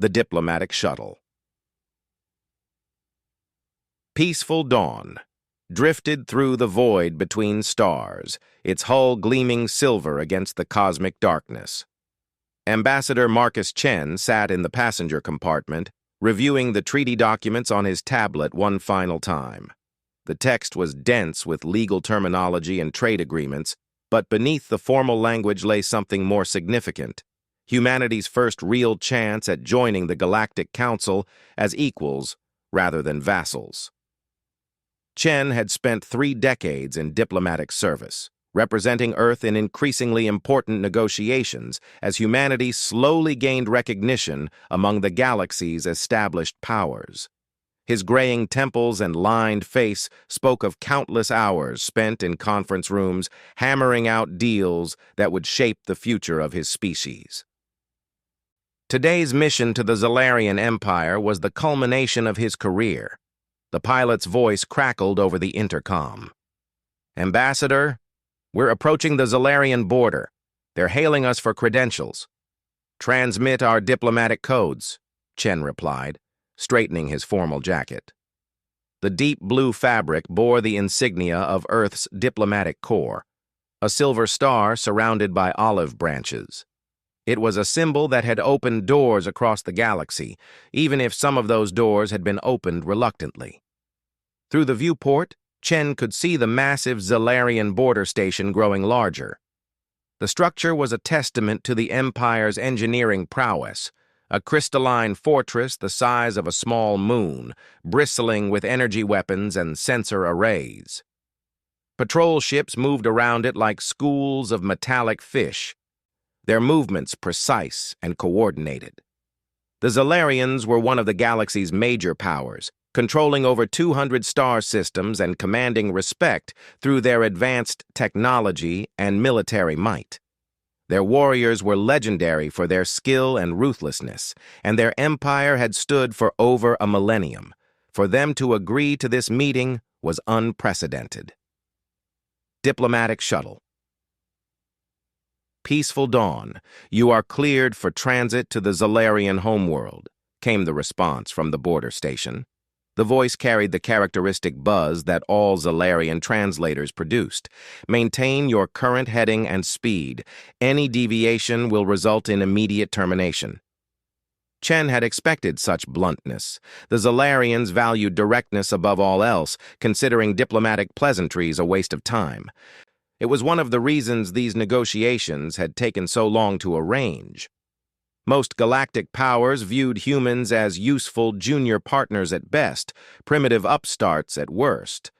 The Diplomatic Shuttle. Peaceful dawn drifted through the void between stars, its hull gleaming silver against the cosmic darkness. Ambassador Marcus Chen sat in the passenger compartment, reviewing the treaty documents on his tablet one final time. The text was dense with legal terminology and trade agreements, but beneath the formal language lay something more significant: humanity's first real chance at joining the Galactic Council as equals rather than vassals. Chen had spent 3 decades in diplomatic service, representing Earth in increasingly important negotiations as humanity slowly gained recognition among the galaxy's established powers. His graying temples and lined face spoke of countless hours spent in conference rooms, hammering out deals that would shape the future of his species. Today's mission to the Zalarian Empire was the culmination of his career. The pilot's voice crackled over the intercom. "Ambassador, we're approaching the Zalarian border. They're hailing us for credentials." "Transmit our diplomatic codes," Chen replied, straightening his formal jacket. The deep blue fabric bore the insignia of Earth's diplomatic corps, a silver star surrounded by olive branches. It was a symbol that had opened doors across the galaxy, even if some of those doors had been opened reluctantly. Through the viewport, Chen could see the massive Zalarian border station growing larger. The structure was a testament to the Empire's engineering prowess, a crystalline fortress the size of a small moon, bristling with energy weapons and sensor arrays. Patrol ships moved around it like schools of metallic fish, their movements precise and coordinated. The Zalarians were one of the galaxy's major powers, controlling over 200 star systems and commanding respect through their advanced technology and military might. Their warriors were legendary for their skill and ruthlessness, and their empire had stood for over a millennium. For them to agree to this meeting was unprecedented. Diplomatic Shuttle. "Peaceful dawn. You are cleared for transit to the Zalarian homeworld," came the response from the border station. The voice carried the characteristic buzz that all Zalarian translators produced. "Maintain your current heading and speed. Any deviation will result in immediate termination." Chen had expected such bluntness. The Zalarians valued directness above all else, considering diplomatic pleasantries a waste of time. It was one of the reasons these negotiations had taken so long to arrange. Most galactic powers viewed humans as useful junior partners at best, primitive upstarts at worst.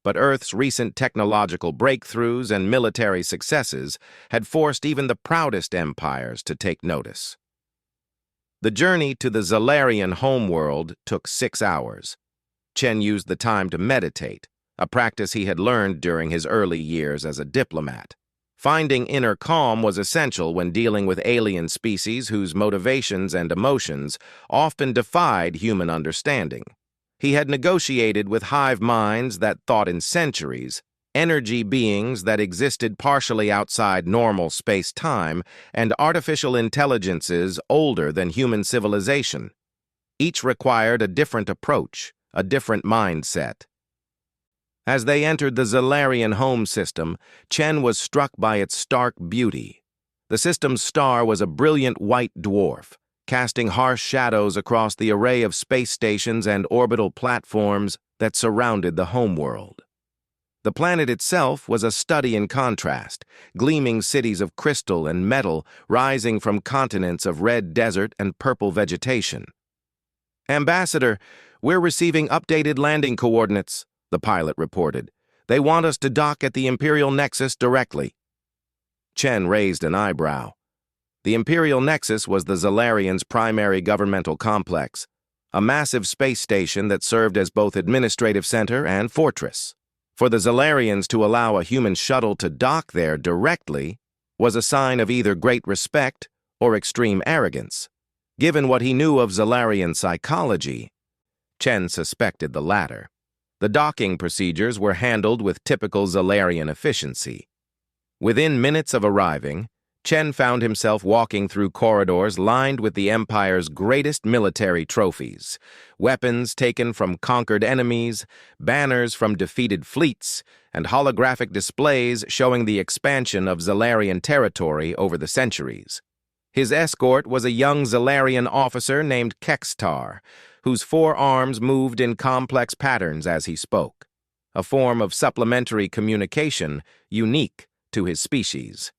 But Earth's recent technological breakthroughs and military successes had forced even the proudest empires to take notice. The journey to the Zalarian homeworld took 6 hours. Chen used the time to meditate, a practice he had learned during his early years as a diplomat. Finding inner calm was essential when dealing with alien species whose motivations and emotions often defied human understanding. He had negotiated with hive minds that thought in centuries, energy beings that existed partially outside normal space-time, and artificial intelligences older than human civilization. Each required a different approach, a different mindset. As they entered the Zalarian home system, Chen was struck by its stark beauty. The system's star was a brilliant white dwarf, casting harsh shadows across the array of space stations and orbital platforms that surrounded the homeworld. The planet itself was a study in contrast, gleaming cities of crystal and metal rising from continents of red desert and purple vegetation. "Ambassador, we're receiving updated landing coordinates," the pilot reported. "They want us to dock at the Imperial Nexus directly." Chen raised an eyebrow. The Imperial Nexus was the Zalarians' primary governmental complex, a massive space station that served as both administrative center and fortress. For the Zalarians to allow a human shuttle to dock there directly was a sign of either great respect or extreme arrogance. Given what he knew of Zalarian psychology, Chen suspected the latter. The docking procedures were handled with typical Zalarian efficiency. Within minutes of arriving, Chen found himself walking through corridors lined with the Empire's greatest military trophies, weapons taken from conquered enemies, banners from defeated fleets, and holographic displays showing the expansion of Zalarian territory over the centuries. His escort was a young Zalarian officer named Kextar, whose four arms moved in complex patterns as he spoke, a form of supplementary communication unique to his species.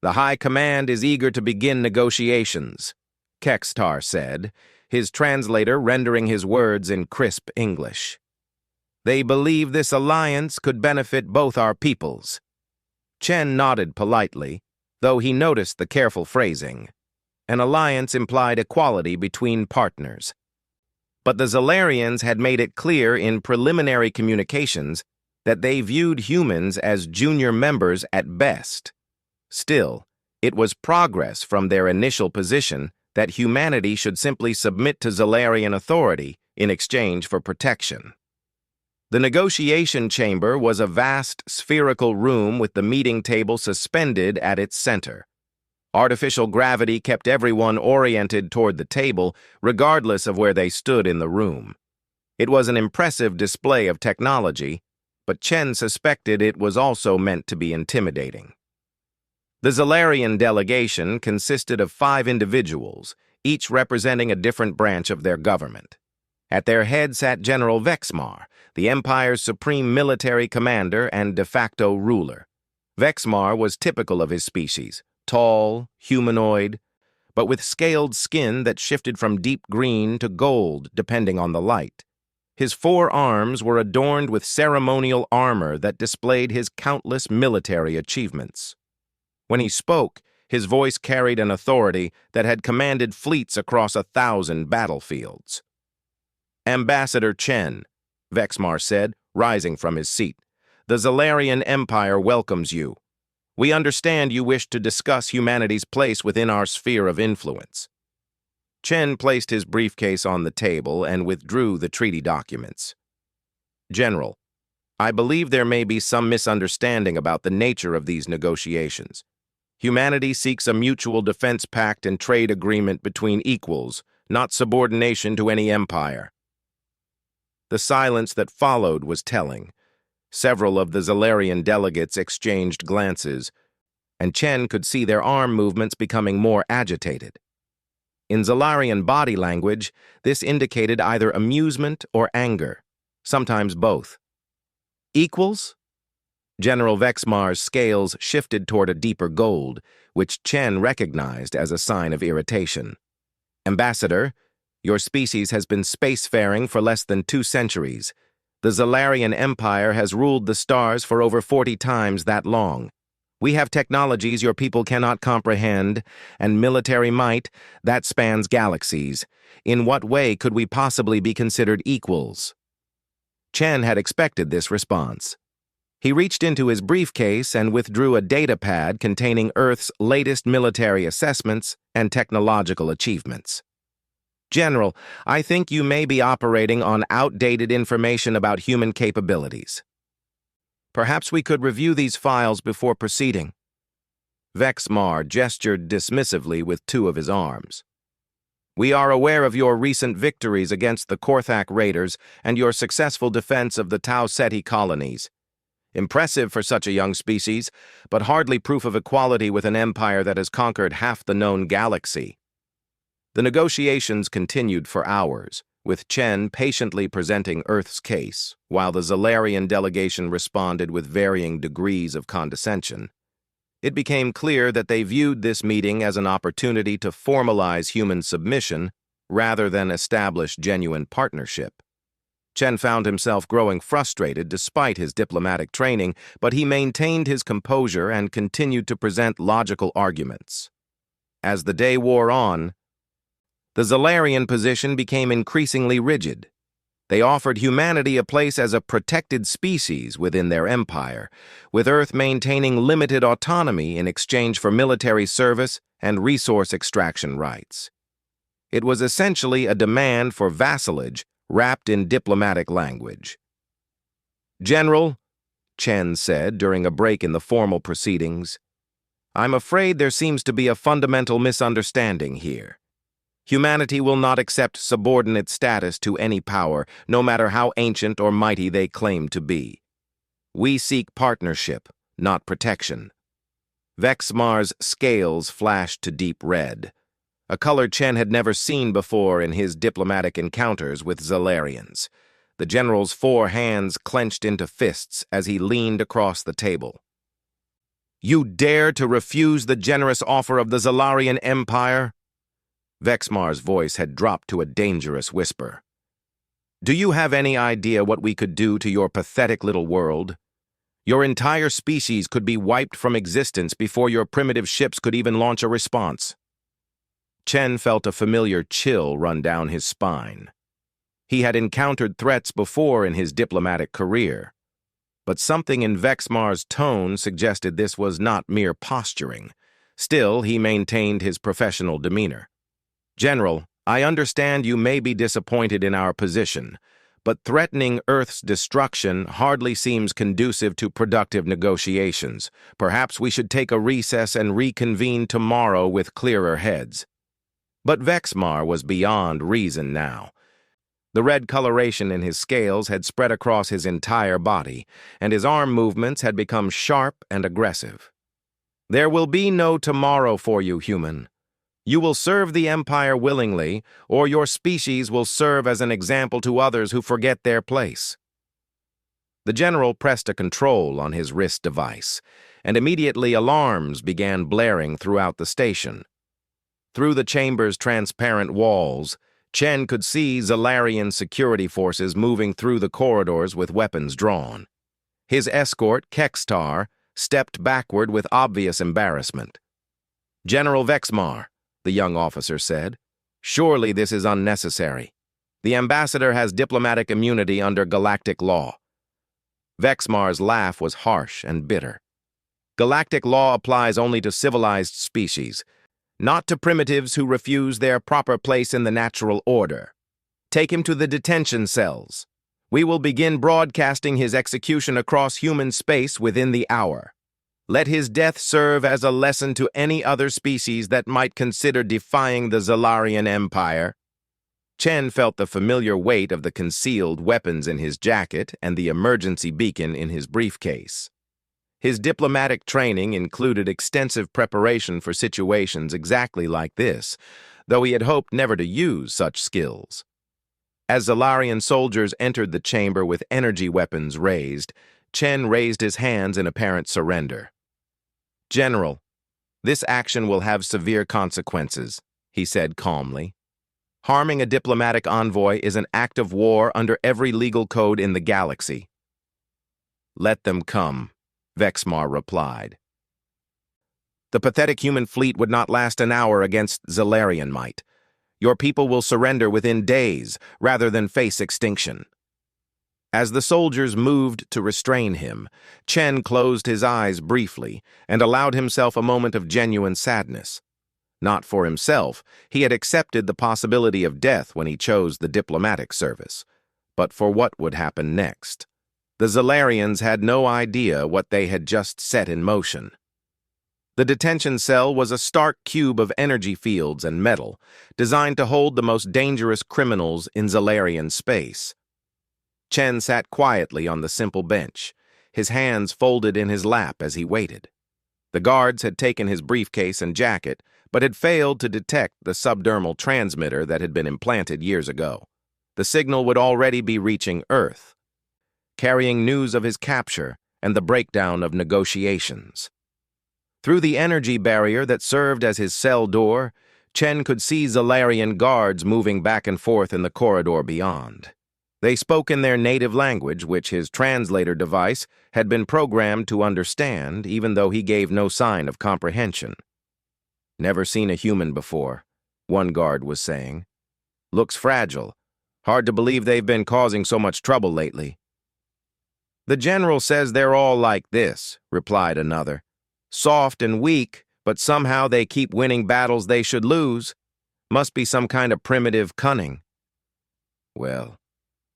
"The High Command is eager to begin negotiations," Kextar said, his translator rendering his words in crisp English. "They believe this alliance could benefit both our peoples." Chen nodded politely, though he noticed the careful phrasing. An alliance implied equality between partners. But the Zalarians had made it clear in preliminary communications that they viewed humans as junior members at best. Still, it was progress from their initial position that humanity should simply submit to Zalarian authority in exchange for protection. The negotiation chamber was a vast spherical room with the meeting table suspended at its center. Artificial gravity kept everyone oriented toward the table, regardless of where they stood in the room. It was an impressive display of technology, but Chen suspected it was also meant to be intimidating. The Zalarian delegation consisted of 5 individuals, each representing a different branch of their government. At their head sat General Vexmar, the Empire's supreme military commander and de facto ruler. Vexmar was typical of his species, tall, humanoid, but with scaled skin that shifted from deep green to gold depending on the light. His 4 arms were adorned with ceremonial armor that displayed his countless military achievements. When he spoke, his voice carried an authority that had commanded fleets across 1,000 battlefields. "Ambassador Chen," Vexmar said, rising from his seat, "the Zalarian Empire welcomes you. We understand you wish to discuss humanity's place within our sphere of influence." Chen placed his briefcase on the table and withdrew the treaty documents. "General, I believe there may be some misunderstanding about the nature of these negotiations. Humanity seeks a mutual defense pact and trade agreement between equals, not subordination to any empire." The silence that followed was telling. Several of the Zalarian delegates exchanged glances, and Chen could see their arm movements becoming more agitated. In Zalarian body language, this indicated either amusement or anger, sometimes both. "Equals?" General Vexmar's scales shifted toward a deeper gold, which Chen recognized as a sign of irritation. "Ambassador, your species has been spacefaring for less than 2 centuries. The Zalarian Empire has ruled the stars for over 40 times that long. We have technologies your people cannot comprehend, and military might that spans galaxies. In what way could we possibly be considered equals?" Chen had expected this response. He reached into his briefcase and withdrew a data pad containing Earth's latest military assessments and technological achievements. "General, I think you may be operating on outdated information about human capabilities. Perhaps we could review these files before proceeding." Vexmar gestured dismissively with 2 of his arms. "We are aware of your recent victories against the Korthak raiders and your successful defense of the Tau Ceti colonies. Impressive for such a young species, but hardly proof of equality with an empire that has conquered half the known galaxy." The negotiations continued for hours, with Chen patiently presenting Earth's case, while the Zalarian delegation responded with varying degrees of condescension. It became clear that they viewed this meeting as an opportunity to formalize human submission rather than establish genuine partnership. Chen found himself growing frustrated despite his diplomatic training, but he maintained his composure and continued to present logical arguments. As the day wore on, the Zalarian position became increasingly rigid. They offered humanity a place as a protected species within their empire, with Earth maintaining limited autonomy in exchange for military service and resource extraction rights. It was essentially a demand for vassalage wrapped in diplomatic language. "General," Chen said during a break in the formal proceedings, I'm afraid there seems to be a fundamental misunderstanding here. Humanity will not accept subordinate status to any power, no matter how ancient or mighty they claim to be. We seek partnership, not protection. Vexmar's scales flashed to deep red, a color Chen had never seen before in his diplomatic encounters with Zalarians. The general's 4 hands clenched into fists as he leaned across the table. You dare to refuse the generous offer of the Zalarian Empire? Vexmar's voice had dropped to a dangerous whisper. Do you have any idea what we could do to your pathetic little world? Your entire species could be wiped from existence before your primitive ships could even launch a response. Chen felt a familiar chill run down his spine. He had encountered threats before in his diplomatic career, but something in Vexmar's tone suggested this was not mere posturing. Still, he maintained his professional demeanor. General, I understand you may be disappointed in our position, but threatening Earth's destruction hardly seems conducive to productive negotiations. Perhaps we should take a recess and reconvene tomorrow with clearer heads. But Vexmar was beyond reason now. The red coloration in his scales had spread across his entire body, and his arm movements had become sharp and aggressive. There will be no tomorrow for you, human. You will serve the Empire willingly, or your species will serve as an example to others who forget their place. The general pressed a control on his wrist device, and immediately alarms began blaring throughout the station. Through the chamber's transparent walls, Chen could see Zalarian security forces moving through the corridors with weapons drawn. His escort, Kextar, stepped backward with obvious embarrassment. General Vexmar, the young officer said, surely this is unnecessary. The ambassador has diplomatic immunity under galactic law. Vexmar's laugh was harsh and bitter. Galactic law applies only to civilized species, not to primitives who refuse their proper place in the natural order. Take him to the detention cells. We will begin broadcasting his execution across human space within the hour. Let his death serve as a lesson to any other species that might consider defying the Zalarian Empire. Chen felt the familiar weight of the concealed weapons in his jacket and the emergency beacon in his briefcase. His diplomatic training included extensive preparation for situations exactly like this, though he had hoped never to use such skills. As Zalarian soldiers entered the chamber with energy weapons raised, Chen raised his hands in apparent surrender. General, this action will have severe consequences, he said calmly. Harming a diplomatic envoy is an act of war under every legal code in the galaxy. Let them come, Vexmar replied. The pathetic human fleet would not last an hour against Zalarian might. Your people will surrender within days rather than face extinction. As the soldiers moved to restrain him, Chen closed his eyes briefly and allowed himself a moment of genuine sadness. Not for himself, he had accepted the possibility of death when he chose the diplomatic service, but for what would happen next. The Zalarians had no idea what they had just set in motion. The detention cell was a stark cube of energy fields and metal, designed to hold the most dangerous criminals in Zalarian space. Chen sat quietly on the simple bench, his hands folded in his lap as he waited. The guards had taken his briefcase and jacket, but had failed to detect the subdermal transmitter that had been implanted years ago. The signal would already be reaching Earth, carrying news of his capture and the breakdown of negotiations. Through the energy barrier that served as his cell door, Chen could see Zalarian guards moving back and forth in the corridor beyond. They spoke in their native language, which his translator device had been programmed to understand, even though he gave no sign of comprehension. Never seen a human before, one guard was saying. Looks fragile. Hard to believe they've been causing so much trouble lately. The general says they're all like this, replied another. Soft and weak, but somehow they keep winning battles they should lose. Must be some kind of primitive cunning. Well,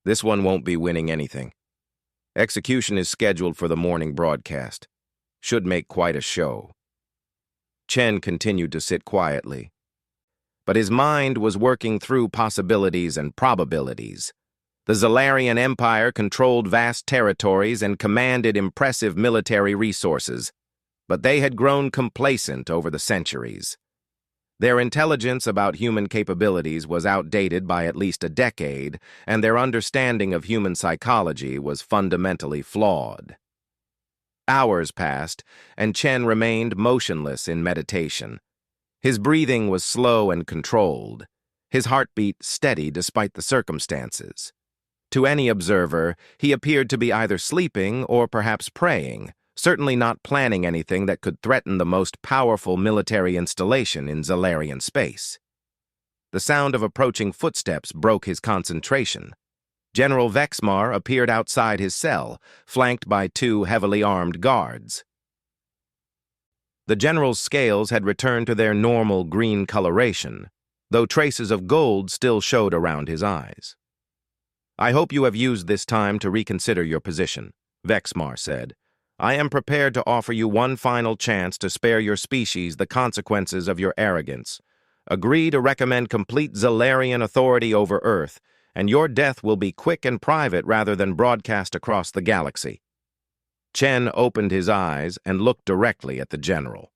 this one won't be winning anything. Execution is scheduled for the morning broadcast. Should make quite a show. Chen continued to sit quietly. But his mind was working through possibilities and probabilities. The Zalarian Empire controlled vast territories and commanded impressive military resources, but they had grown complacent over the centuries. Their intelligence about human capabilities was outdated by at least a decade, and their understanding of human psychology was fundamentally flawed. Hours passed, and Chen remained motionless in meditation. His breathing was slow and controlled, his heartbeat steady despite the circumstances. To any observer, he appeared to be either sleeping or perhaps praying, certainly not planning anything that could threaten the most powerful military installation in Zalarian space. The sound of approaching footsteps broke his concentration. General Vexmar appeared outside his cell, flanked by two heavily armed guards. The general's scales had returned to their normal green coloration, though traces of gold still showed around his eyes. "I hope you have used this time to reconsider your position," Vexmar said. "I am prepared to offer you one final chance to spare your species the consequences of your arrogance. Agree to recommend complete Zalarian authority over Earth, and your death will be quick and private rather than broadcast across the galaxy." Chen opened his eyes and looked directly at the general.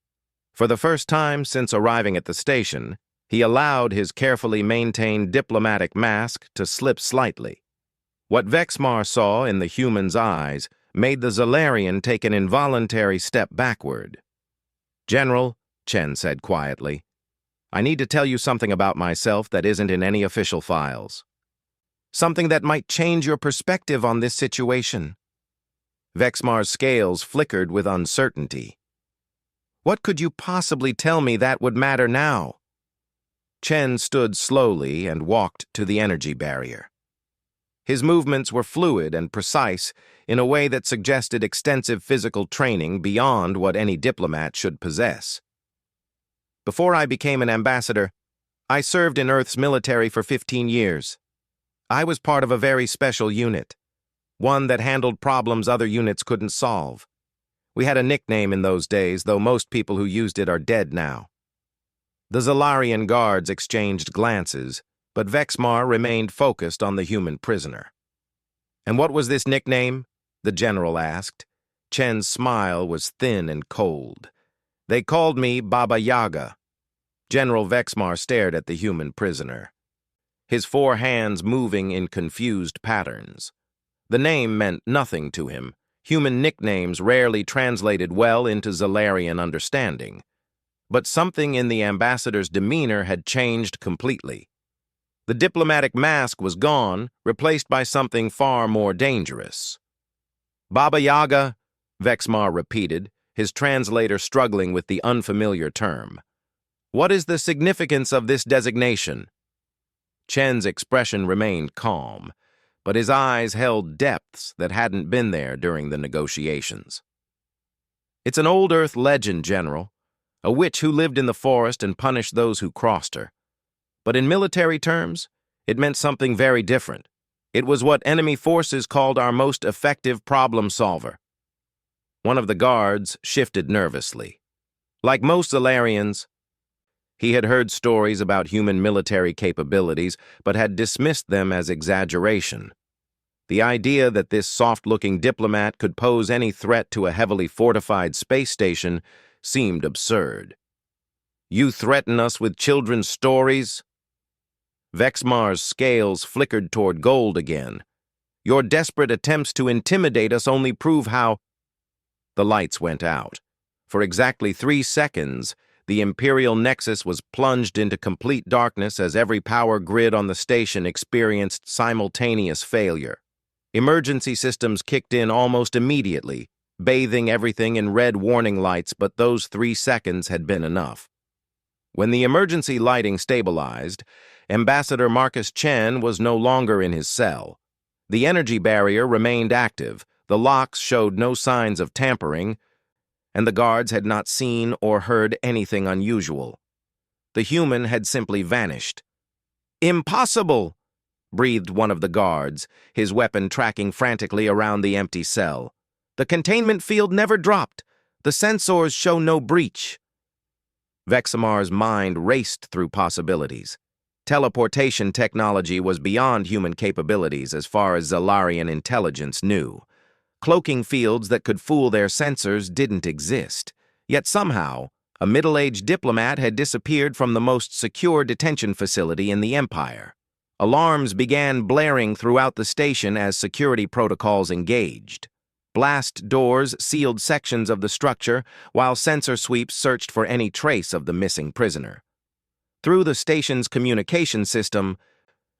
For the first time since arriving at the station, he allowed his carefully maintained diplomatic mask to slip slightly. What Vexmar saw in the human's eyes made the Zalarian take an involuntary step backward. "General," Chen said quietly, "I need to tell you something about myself that isn't in any official files. Something that might change your perspective on this situation." Vexmar's scales flickered with uncertainty. "What could you possibly tell me that would matter now?" Chen stood slowly and walked to the energy barrier. His movements were fluid and precise in a way that suggested extensive physical training beyond what any diplomat should possess. "Before I became an ambassador, I served in Earth's military for 15 years. I was part of a very special unit, one that handled problems other units couldn't solve. We had a nickname in those days, though most people who used it are dead now." The Zalarian guards exchanged glances, but Vexmar remained focused on the human prisoner. "And what was this nickname?" the general asked. Chen's smile was thin and cold. "They called me Baba Yaga." General Vexmar stared at the human prisoner, his four hands moving in confused patterns. The name meant nothing to him. Human nicknames rarely translated well into Zalarian understanding. But something in the ambassador's demeanor had changed completely. The diplomatic mask was gone, replaced by something far more dangerous. "Baba Yaga," Vexmar repeated, his translator struggling with the unfamiliar term. "What is the significance of this designation?" Chen's expression remained calm, but his eyes held depths that hadn't been there during the negotiations. "It's an old Earth legend, General. A witch who lived in the forest and punished those who crossed her. But in military terms, it meant something very different. It was what enemy forces called our most effective problem solver." One of the guards shifted nervously. Like most Zalarians, he had heard stories about human military capabilities, but had dismissed them as exaggeration. The idea that this soft-looking diplomat could pose any threat to a heavily fortified space station seemed absurd. "You threaten us with children's stories?" Vexmar's scales flickered toward gold again. "Your desperate attempts to intimidate us only prove how—" The lights went out. For exactly 3 seconds, the Imperial Nexus was plunged into complete darkness as every power grid on the station experienced simultaneous failure. Emergency systems kicked in almost immediately, bathing everything in red warning lights, but those 3 seconds had been enough. When the emergency lighting stabilized, Ambassador Marcus Chen was no longer in his cell. The energy barrier remained active, the locks showed no signs of tampering, and the guards had not seen or heard anything unusual. The human had simply vanished. "Impossible!" breathed one of the guards, his weapon tracking frantically around the empty cell. "The containment field never dropped. The sensors show no breach." Vexamar's mind raced through possibilities. Teleportation technology was beyond human capabilities as far as Zalarian intelligence knew. Cloaking fields that could fool their sensors didn't exist. Yet somehow, a middle-aged diplomat had disappeared from the most secure detention facility in the Empire. Alarms began blaring throughout the station as security protocols engaged. Blast doors sealed sections of the structure, while sensor sweeps searched for any trace of the missing prisoner. Through the station's communication system,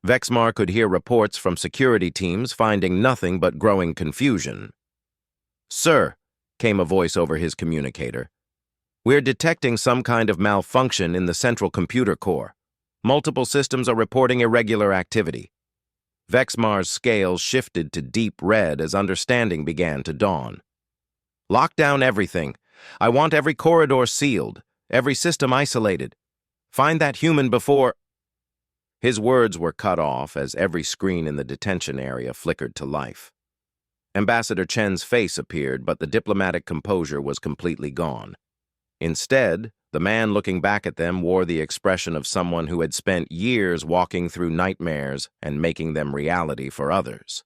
Vexmar could hear reports from security teams finding nothing but growing confusion. "Sir," came a voice over his communicator, "we're detecting some kind of malfunction in the central computer core. Multiple systems are reporting irregular activity." Vexmar's scales shifted to deep red as understanding began to dawn. "Lock down everything. I want every corridor sealed, every system isolated. Find that human before—" His words were cut off as every screen in the detention area flickered to life. Ambassador Chen's face appeared, but the diplomatic composure was completely gone. Instead, the man looking back at them wore the expression of someone who had spent years walking through nightmares and making them reality for others.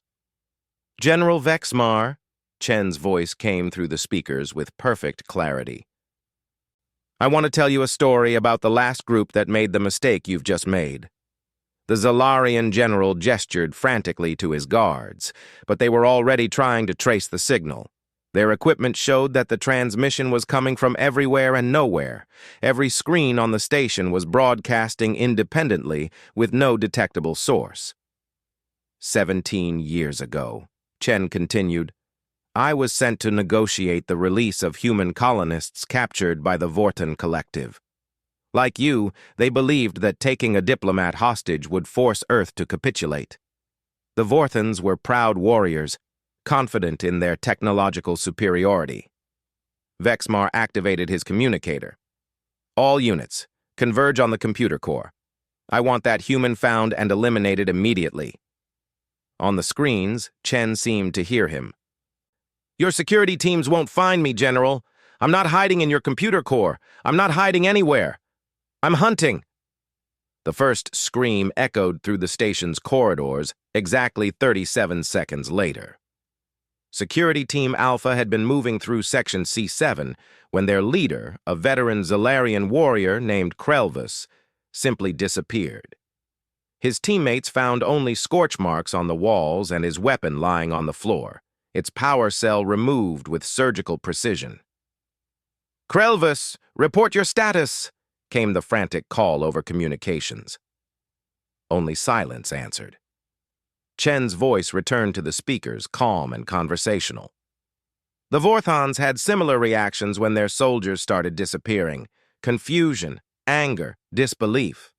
"General Vexmar," Chen's voice came through the speakers with perfect clarity. "I want to tell you a story about the last group that made the mistake you've just made." The Zalarian general gestured frantically to his guards, but they were already trying to trace the signal. Their equipment showed that the transmission was coming from everywhere and nowhere. Every screen on the station was broadcasting independently with no detectable source. 17 years ago, Chen continued, I was sent to negotiate the release of human colonists captured by the Vorten Collective. Like you, they believed that taking a diplomat hostage would force Earth to capitulate. The Vorthens were proud warriors, confident in their technological superiority. Vexmar activated his communicator. "All units, converge on the computer core. I want that human found and eliminated immediately." On the screens, Chen seemed to hear him. "Your security teams won't find me, General. I'm not hiding in your computer core. I'm not hiding anywhere. I'm hunting." The first scream echoed through the station's corridors exactly 37 seconds later. Security Team Alpha had been moving through Section C7 when their leader, a veteran Zalarian warrior named Clueless, simply disappeared. His teammates found only scorch marks on the walls and his weapon lying on the floor, its power cell removed with surgical precision. "Clueless, report your status," came the frantic call over communications. Only silence answered. Chen's voice returned to the speakers, calm and conversational. The Vorthons had similar reactions when their soldiers started disappearing: confusion, anger, disbelief.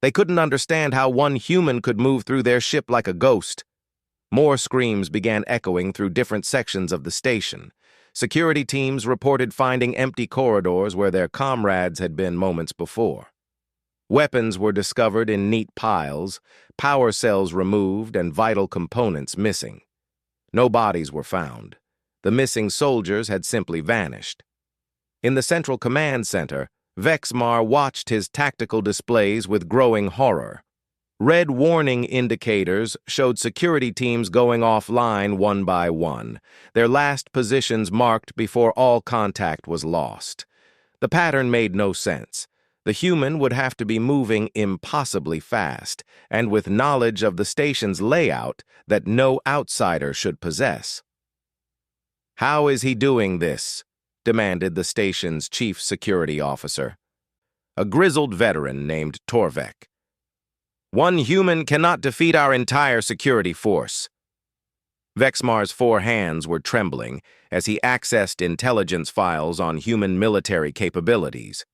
They couldn't understand how one human could move through their ship like a ghost. More screams began echoing through different sections of the station. Security teams reported finding empty corridors where their comrades had been moments before. Weapons were discovered in neat piles, power cells removed, and vital components missing. No bodies were found. The missing soldiers had simply vanished. In the Central Command Center, Vexmar watched his tactical displays with growing horror. Red warning indicators showed security teams going offline one by one, their last positions marked before all contact was lost. The pattern made no sense. The human would have to be moving impossibly fast, and with knowledge of the station's layout that no outsider should possess. "How is he doing this?" demanded the station's chief security officer, a grizzled veteran named Torvek. "One human cannot defeat our entire security force." Vexmar's 4 hands were trembling as he accessed intelligence files on human military capabilities.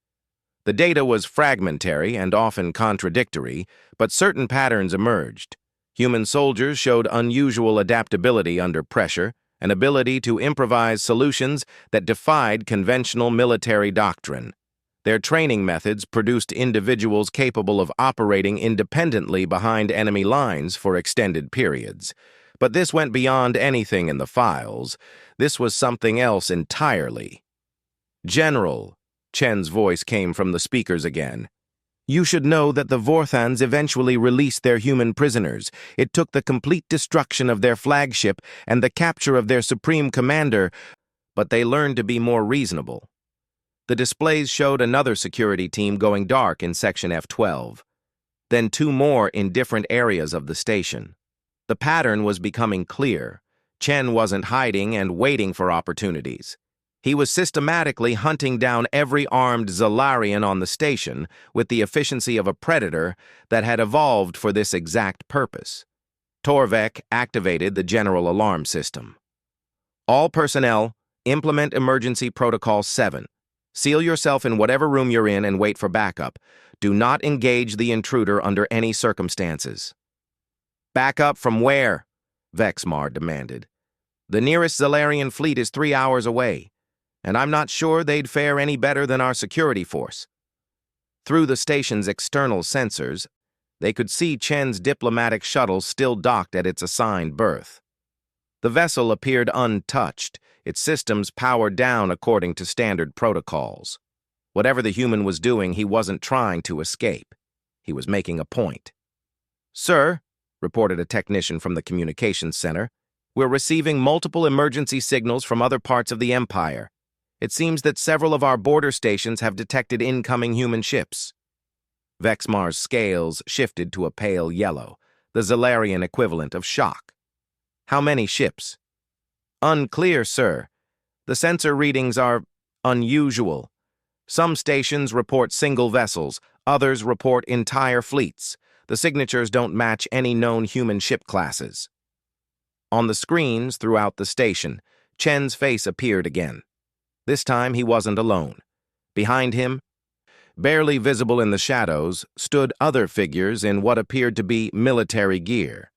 The data was fragmentary and often contradictory, but certain patterns emerged. Human soldiers showed unusual adaptability under pressure, an ability to improvise solutions that defied conventional military doctrine. Their training methods produced individuals capable of operating independently behind enemy lines for extended periods. But this went beyond anything in the files. This was something else entirely. "General," Chen's voice came from the speakers again. "You should know that the Vorthans eventually released their human prisoners. It took the complete destruction of their flagship and the capture of their supreme commander, but they learned to be more reasonable." The displays showed another security team going dark in Section F12, then two more in different areas of the station. The pattern was becoming clear. Chen wasn't hiding and waiting for opportunities. He was systematically hunting down every armed Zalarian on the station with the efficiency of a predator that had evolved for this exact purpose. Torvek activated the general alarm system. "All personnel, implement Emergency Protocol 7. Seal yourself in whatever room you're in and wait for backup. Do not engage the intruder under any circumstances." "Backup from where?" Vexmar demanded. "The nearest Zalarian fleet is 3 hours away, and I'm not sure they'd fare any better than our security force." Through the station's external sensors, they could see Chen's diplomatic shuttle still docked at its assigned berth. The vessel appeared untouched, its systems powered down according to standard protocols. Whatever the human was doing, he wasn't trying to escape. He was making a point. "Sir," reported a technician from the communications center, "we're receiving multiple emergency signals from other parts of the Empire. It seems that several of our border stations have detected incoming human ships." Vexmar's scales shifted to a pale yellow, the Zalarian equivalent of shock. "How many ships?" "Unclear, sir. The sensor readings are unusual. Some stations report single vessels, others report entire fleets. The signatures don't match any known human ship classes." On the screens throughout the station, Chen's face appeared again. This time he wasn't alone. Behind him, barely visible in the shadows, stood other figures in what appeared to be military gear.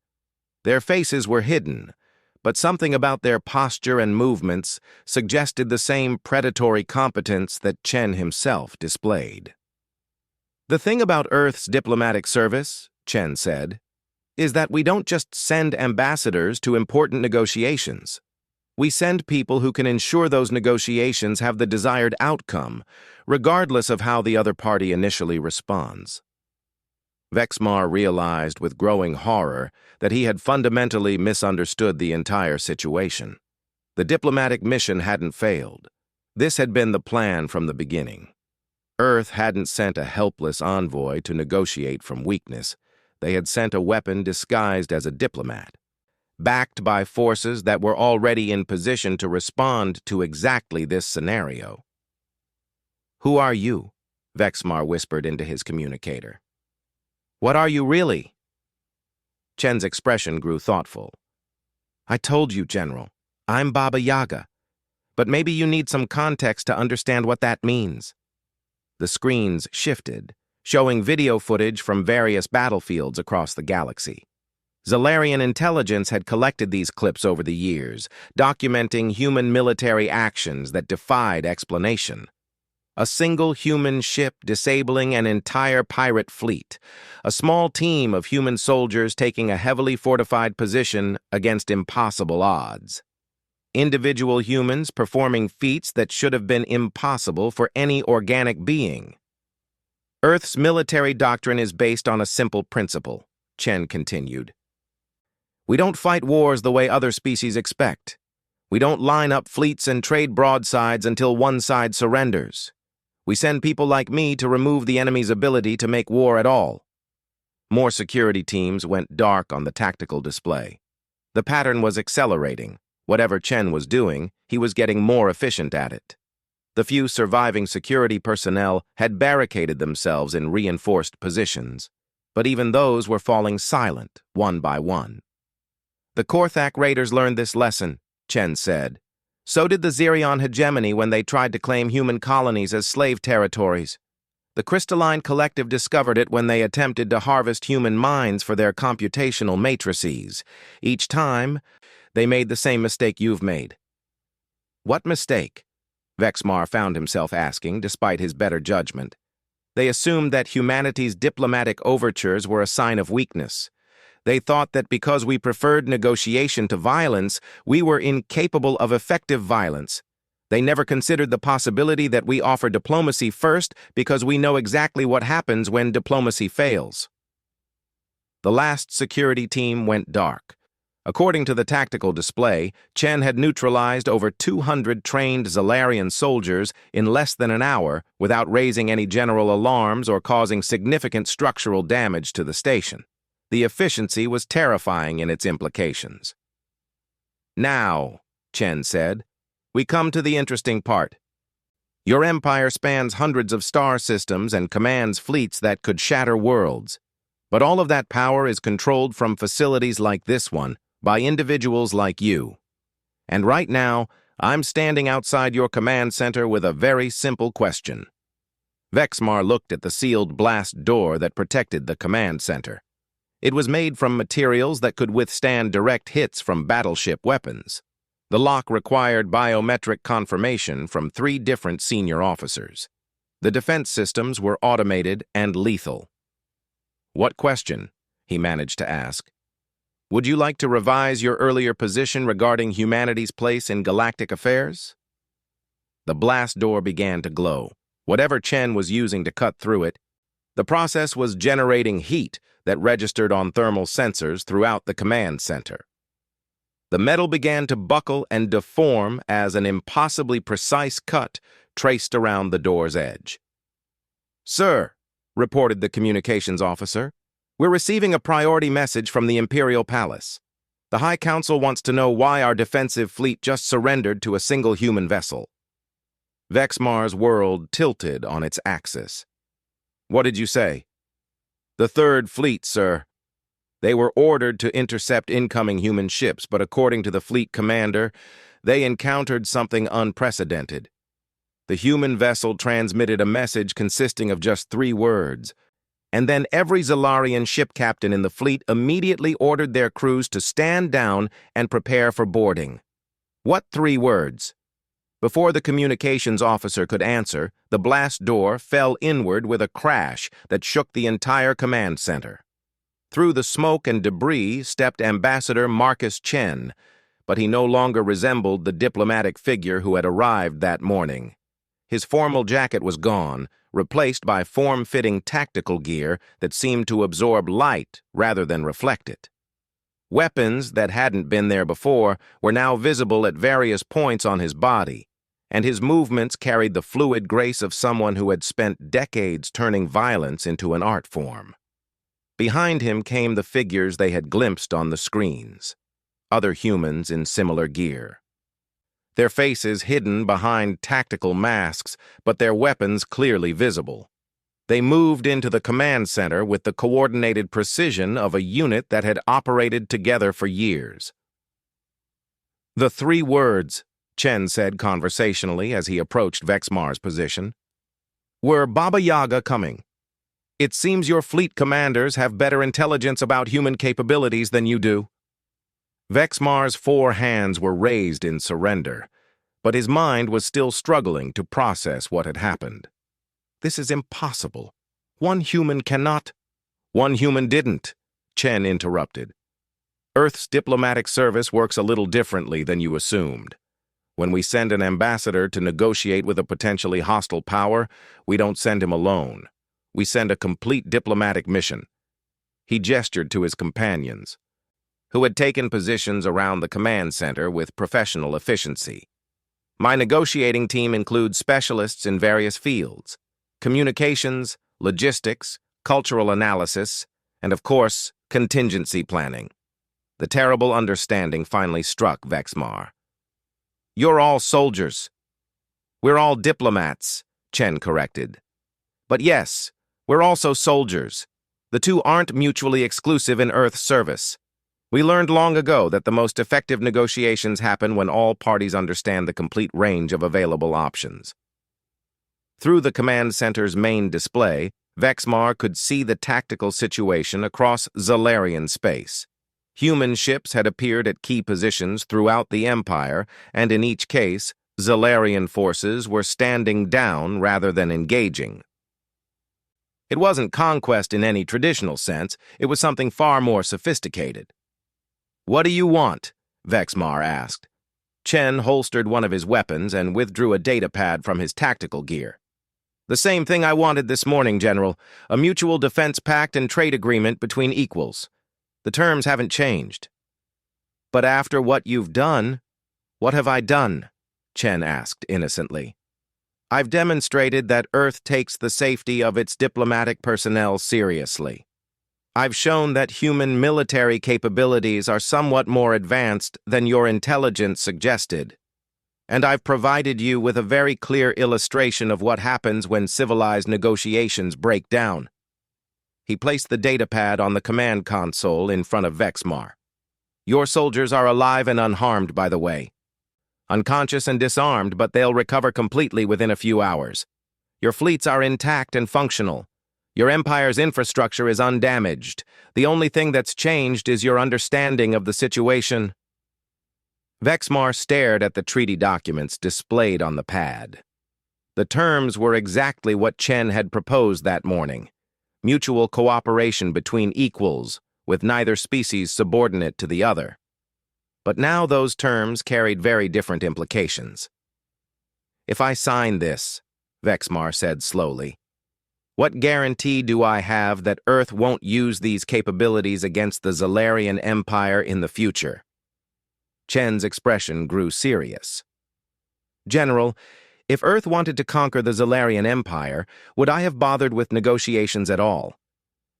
Their faces were hidden, but something about their posture and movements suggested the same predatory competence that Chen himself displayed. "The thing about Earth's diplomatic service," Chen said, "is that we don't just send ambassadors to important negotiations. We send people who can ensure those negotiations have the desired outcome, regardless of how the other party initially responds." Vexmar realized with growing horror that he had fundamentally misunderstood the entire situation. The diplomatic mission hadn't failed. This had been the plan from the beginning. Earth hadn't sent a helpless envoy to negotiate from weakness. They had sent a weapon disguised as a diplomat, backed by forces that were already in position to respond to exactly this scenario. "Who are you?" Vexmar whispered into his communicator. "What are you really?" Chen's expression grew thoughtful. "I told you, General. I'm Baba Yaga. But maybe you need some context to understand what that means." The screens shifted, showing video footage from various battlefields across the galaxy. Zalarian intelligence had collected these clips over the years, documenting human military actions that defied explanation. A single human ship disabling an entire pirate fleet, a small team of human soldiers taking a heavily fortified position against impossible odds. Individual humans performing feats that should have been impossible for any organic being. "Earth's military doctrine is based on a simple principle," Chen continued. "We don't fight wars the way other species expect. We don't line up fleets and trade broadsides until one side surrenders. We send people like me to remove the enemy's ability to make war at all." More security teams went dark on the tactical display. The pattern was accelerating. Whatever Chen was doing, he was getting more efficient at it. The few surviving security personnel had barricaded themselves in reinforced positions, but even those were falling silent, one by one. "The Korthak raiders learned this lesson," Chen said. "So did the Zirion hegemony when they tried to claim human colonies as slave territories. The Crystalline Collective discovered it when they attempted to harvest human minds for their computational matrices. Each time, they made the same mistake you've made." "What mistake?" Vexmar found himself asking, despite his better judgment. They assumed that humanity's diplomatic overtures were a sign of weakness. They thought that because we preferred negotiation to violence, we were incapable of effective violence. They never considered the possibility that we offer diplomacy first because we know exactly what happens when diplomacy fails. The last security team went dark. According to the tactical display, Chen had neutralized over 200 trained Zalarian soldiers in less than an hour without raising any general alarms or causing significant structural damage to the station. The efficiency was terrifying in its implications. Now, Chen said, we come to the interesting part. Your empire spans hundreds of star systems and commands fleets that could shatter worlds. But all of that power is controlled from facilities like this one, by individuals like you. And right now, I'm standing outside your command center with a very simple question. Vexmar looked at the sealed blast door that protected the command center. It was made from materials that could withstand direct hits from battleship weapons. The lock required biometric confirmation from 3 different senior officers. The defense systems were automated and lethal. What question? He managed to ask. Would you like to revise your earlier position regarding humanity's place in galactic affairs? The blast door began to glow. Whatever Chen was using to cut through it, the process was generating heat that registered on thermal sensors throughout the command center. The metal began to buckle and deform as an impossibly precise cut traced around the door's edge. Sir, reported the communications officer, we're receiving a priority message from the Imperial Palace. The High Council wants to know why our defensive fleet just surrendered to a single human vessel. Vexmar's world tilted on its axis. What did you say? The Third Fleet, sir. They were ordered to intercept incoming human ships, but according to the fleet commander, they encountered something unprecedented. The human vessel transmitted a message consisting of just 3 words. And then every Zalarian ship captain in the fleet immediately ordered their crews to stand down and prepare for boarding. What 3 words? Before the communications officer could answer, the blast door fell inward with a crash that shook the entire command center. Through the smoke and debris stepped Ambassador Marcus Chen, but he no longer resembled the diplomatic figure who had arrived that morning. His formal jacket was gone, replaced by form-fitting tactical gear that seemed to absorb light rather than reflect it. Weapons that hadn't been there before were now visible at various points on his body, and his movements carried the fluid grace of someone who had spent decades turning violence into an art form. Behind him came the figures they had glimpsed on the screens, other humans in similar gear. Their faces hidden behind tactical masks, but their weapons clearly visible. They moved into the command center with the coordinated precision of a unit that had operated together for years. The 3 words, Chen said conversationally as he approached Vexmar's position, were Baba Yaga coming. It seems your fleet commanders have better intelligence about human capabilities than you do. Vexmar's 4 hands were raised in surrender, but his mind was still struggling to process what had happened. This is impossible. One human cannot. One human didn't, Chen interrupted. Earth's diplomatic service works a little differently than you assumed. When we send an ambassador to negotiate with a potentially hostile power, we don't send him alone. We send a complete diplomatic mission. He gestured to his companions, who had taken positions around the command center with professional efficiency. My negotiating team includes specialists in various fields: communications, logistics, cultural analysis, and of course, contingency planning. The terrible understanding finally struck Vexmar. You're all soldiers. We're all diplomats, Chen corrected. But yes, we're also soldiers. The two aren't mutually exclusive in Earth's service. We learned long ago that the most effective negotiations happen when all parties understand the complete range of available options. Through the command center's main display, Vexmar could see the tactical situation across Zalarian space. Human ships had appeared at key positions throughout the Empire, and in each case, Zalarian forces were standing down rather than engaging. It wasn't conquest in any traditional sense, it was something far more sophisticated. What do you want? Vexmar asked. Chen holstered one of his weapons and withdrew a data pad from his tactical gear. "The same thing I wanted this morning, General. A mutual defense pact and trade agreement between equals. The terms haven't changed." "But after what you've done, what have I done?" Chen asked innocently. "I've demonstrated that Earth takes the safety of its diplomatic personnel seriously. I've shown that human military capabilities are somewhat more advanced than your intelligence suggested. And I've provided you with a very clear illustration of what happens when civilized negotiations break down." He placed the datapad on the command console in front of Vexmar. "Your soldiers are alive and unharmed, by the way. Unconscious and disarmed, but they'll recover completely within a few hours. Your fleets are intact and functional. Your Empire's infrastructure is undamaged. The only thing that's changed is your understanding of the situation." Vexmar stared at the treaty documents displayed on the pad. The terms were exactly what Chen had proposed that morning: mutual cooperation between equals, with neither species subordinate to the other. But now those terms carried very different implications. "If I sign this," Vexmar said slowly, "what guarantee do I have that Earth won't use these capabilities against the Zalarian Empire in the future?" Chen's expression grew serious. "General, if Earth wanted to conquer the Zalarian Empire, would I have bothered with negotiations at all?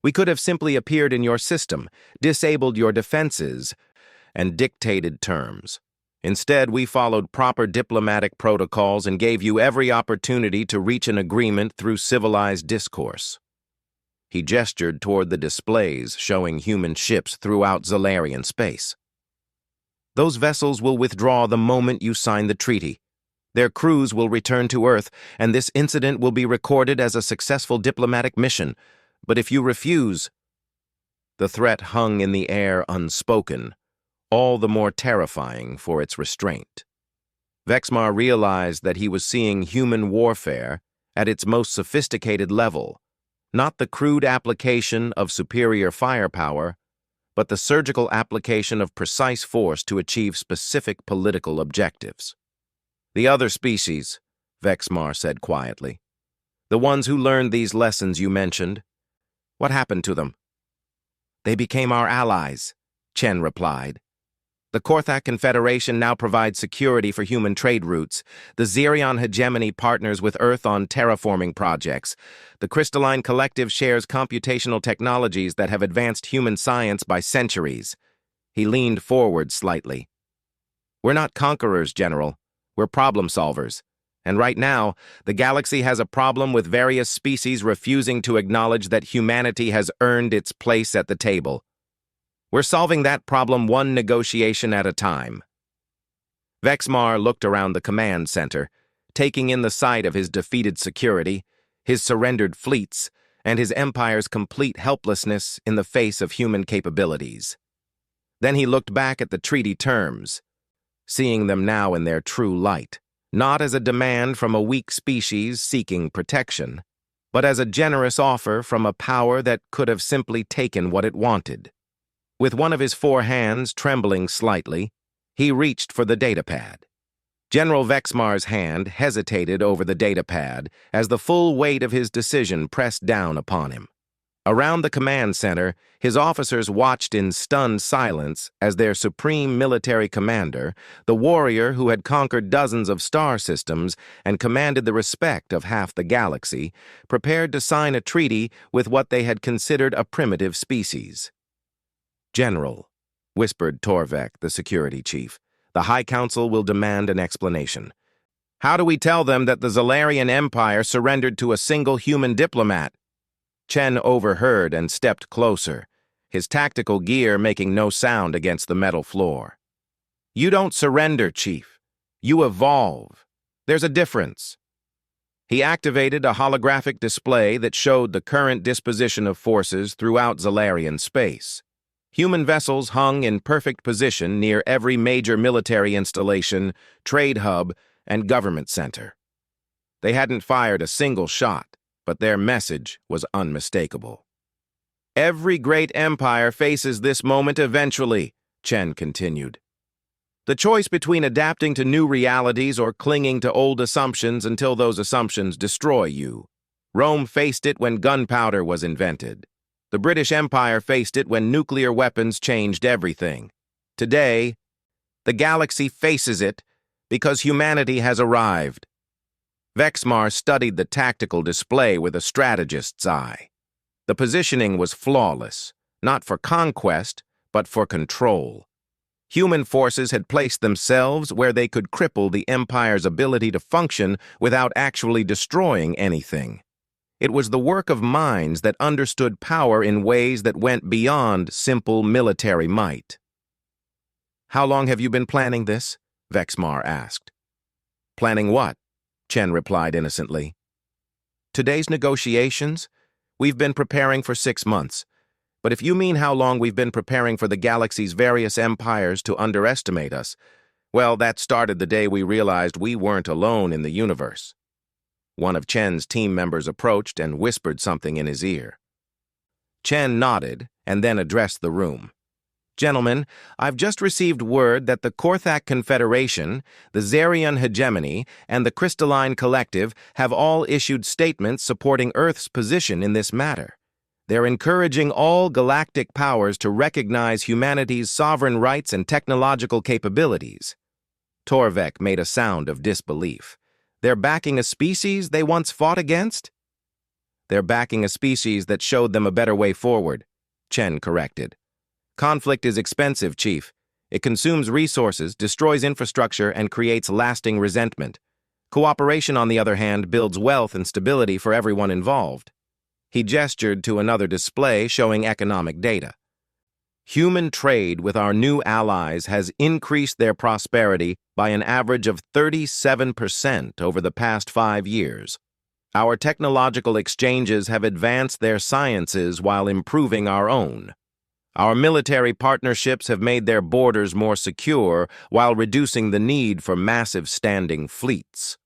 We could have simply appeared in your system, disabled your defenses, and dictated terms. Instead, we followed proper diplomatic protocols and gave you every opportunity to reach an agreement through civilized discourse." He gestured toward the displays showing human ships throughout Zalarian space. "Those vessels will withdraw the moment you sign the treaty. Their crews will return to Earth, and this incident will be recorded as a successful diplomatic mission. But if you refuse—" The threat hung in the air unspoken, all the more terrifying for its restraint. Vexmar realized that he was seeing human warfare at its most sophisticated level, not the crude application of superior firepower, but the surgical application of precise force to achieve specific political objectives. "The other species," Vexmar said quietly, "the ones who learned these lessons you mentioned, what happened to them?" "They became our allies," Chen replied. "The Korthak Confederation now provides security for human trade routes. The Xerion hegemony partners with Earth on terraforming projects. The Crystalline Collective shares computational technologies that have advanced human science by centuries." He leaned forward slightly. "We're not conquerors, General. We're problem solvers. And right now, the galaxy has a problem with various species refusing to acknowledge that humanity has earned its place at the table. We're solving that problem one negotiation at a time." Vexmar looked around the command center, taking in the sight of his defeated security, his surrendered fleets, and his Empire's complete helplessness in the face of human capabilities. Then he looked back at the treaty terms, seeing them now in their true light, not as a demand from a weak species seeking protection, but as a generous offer from a power that could have simply taken what it wanted. With one of his four hands trembling slightly, he reached for the datapad. General Vexmar's hand hesitated over the datapad as the full weight of his decision pressed down upon him. Around the command center, his officers watched in stunned silence as their supreme military commander, the warrior who had conquered dozens of star systems and commanded the respect of half the galaxy, prepared to sign a treaty with what they had considered a primitive species. "General," whispered Torvek, the security chief, "the High Council will demand an explanation. How do we tell them that the Zalarian Empire surrendered to a single human diplomat?" Chen overheard and stepped closer, his tactical gear making no sound against the metal floor. "You don't surrender, Chief. You evolve. There's a difference." He activated a holographic display that showed the current disposition of forces throughout Zalarian space. Human vessels hung in perfect position near every major military installation, trade hub, and government center. They hadn't fired a single shot, but their message was unmistakable. "Every great empire faces this moment eventually," Chen continued. The choice between adapting to new realities or clinging to old assumptions until those assumptions destroy you. Rome faced it when gunpowder was invented. The British Empire faced it when nuclear weapons changed everything. Today, the galaxy faces it because humanity has arrived. Vexmar studied the tactical display with a strategist's eye. The positioning was flawless, not for conquest, but for control. Human forces had placed themselves where they could cripple the Empire's ability to function without actually destroying anything. It was the work of minds that understood power in ways that went beyond simple military might. "How long have you been planning this?" Vexmar asked. "Planning what?" Chen replied innocently. "Today's negotiations? We've been preparing for 6 months. But if you mean how long we've been preparing for the galaxy's various empires to underestimate us, well, that started the day we realized we weren't alone in the universe." One of Chen's team members approached and whispered something in his ear. Chen nodded and then addressed the room. "Gentlemen, I've just received word that the Korthak Confederation, the Zarian Hegemony, and the Crystalline Collective have all issued statements supporting Earth's position in this matter. They're encouraging all galactic powers to recognize humanity's sovereign rights and technological capabilities." Torvek made a sound of disbelief. "They're backing a species they once fought against?" "They're backing a species that showed them a better way forward," Chen corrected. "Conflict is expensive, Chief. It consumes resources, destroys infrastructure, and creates lasting resentment. Cooperation, on the other hand, builds wealth and stability for everyone involved." He gestured to another display showing economic data. "Human trade with our new allies has increased their prosperity by an average of 37% over the past 5 years. Our technological exchanges have advanced their sciences while improving our own. Our military partnerships have made their borders more secure while reducing the need for massive standing fleets."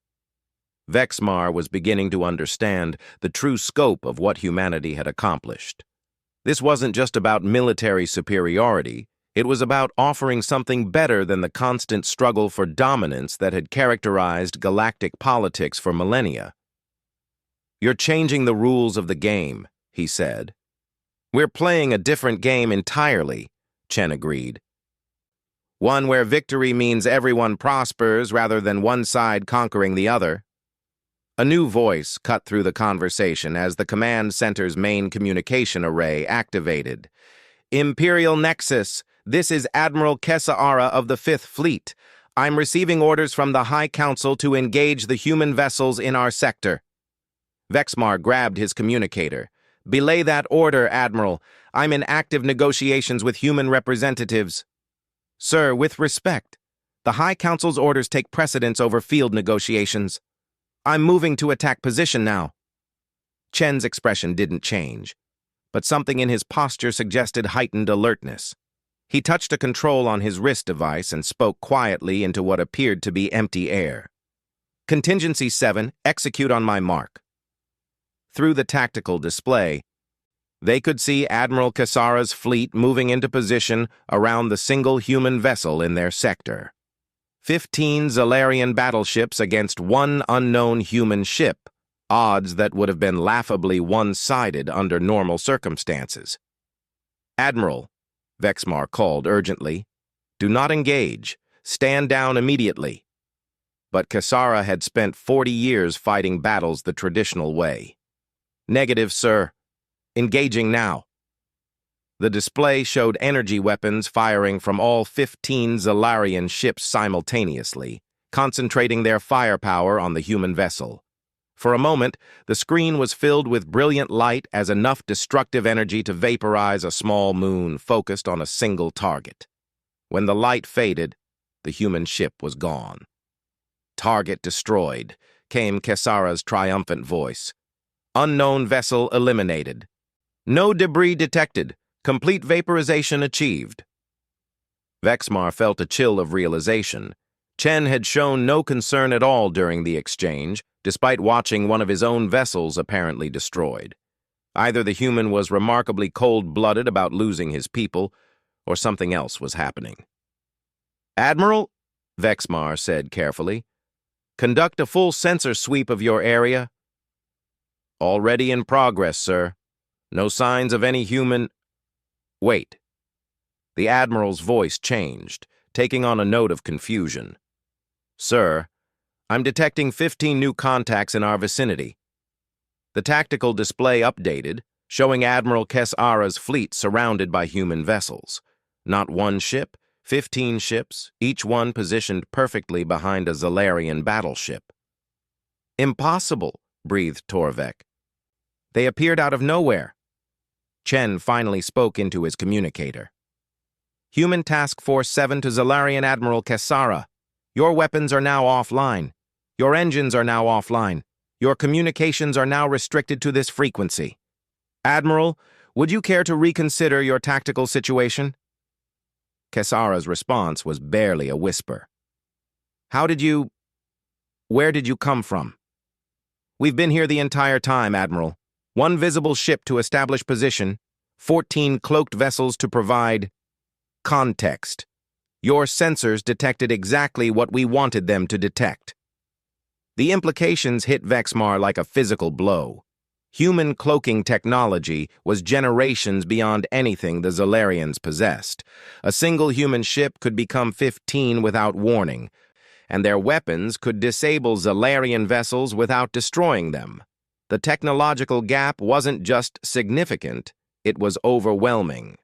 Vexmar was beginning to understand the true scope of what humanity had accomplished. This wasn't just about military superiority, it was about offering something better than the constant struggle for dominance that had characterized galactic politics for millennia. "You're changing the rules of the game," he said. "We're playing a different game entirely," Chen agreed. "One where victory means everyone prospers rather than one side conquering the other." A new voice cut through the conversation as the command center's main communication array activated. "Imperial Nexus, this is Admiral Kesa'ara of the 5th Fleet. I'm receiving orders from the High Council to engage the human vessels in our sector." Vexmar grabbed his communicator. "Belay that order, Admiral. I'm in active negotiations with human representatives." "Sir, with respect, the High Council's orders take precedence over field negotiations. I'm moving to attack position now." Chen's expression didn't change, but something in his posture suggested heightened alertness. He touched a control on his wrist device and spoke quietly into what appeared to be empty air. "Contingency 7, execute on my mark." Through the tactical display, they could see Admiral Kesara's fleet moving into position around the single human vessel in their sector. 15 Zalarian battleships against 1 unknown human ship, odds that would have been laughably one-sided under normal circumstances. "Admiral," Vexmar called urgently, "do not engage. Stand down immediately." But Kesara had spent 40 years fighting battles the traditional way. "Negative, sir. Engaging now." The display showed energy weapons firing from all 15 Zalarian ships simultaneously, concentrating their firepower on the human vessel. For a moment, the screen was filled with brilliant light as enough destructive energy to vaporize a small moon focused on a single target. When the light faded, the human ship was gone. "Target destroyed," came Kesara's triumphant voice. "Unknown vessel eliminated. No debris detected. Complete vaporization achieved." Vexmar felt a chill of realization. Chen had shown no concern at all during the exchange, despite watching one of his own vessels apparently destroyed. Either the human was remarkably cold-blooded about losing his people, or something else was happening. Admiral, Vexmar said carefully, conduct a full sensor sweep of your area. Already in progress, sir. No signs of any human... Wait. The Admiral's voice changed, taking on a note of confusion. Sir, I'm detecting 15 new contacts in our vicinity. The tactical display updated, showing Admiral Kesara's fleet surrounded by human vessels. Not one ship, 15 ships, each one positioned perfectly behind a Zalarian battleship. Impossible, breathed Torvek. They appeared out of nowhere. Chen finally spoke into his communicator. Human Task Force 7 to Zalarian Admiral Kesara. Your weapons are now offline. Your engines are now offline. Your communications are now restricted to this frequency. Admiral, would you care to reconsider your tactical situation? Kesara's response was barely a whisper. Where did you come from? We've been here the entire time, Admiral. One visible ship to establish position, 14 cloaked vessels to provide context. Your sensors detected exactly what we wanted them to detect. The implications hit Vexmar like a physical blow. Human cloaking technology was generations beyond anything the Zalarians possessed. A single human ship could become 15 without warning, and their weapons could disable Zalarian vessels without destroying them. The technological gap wasn't just significant, it was overwhelming.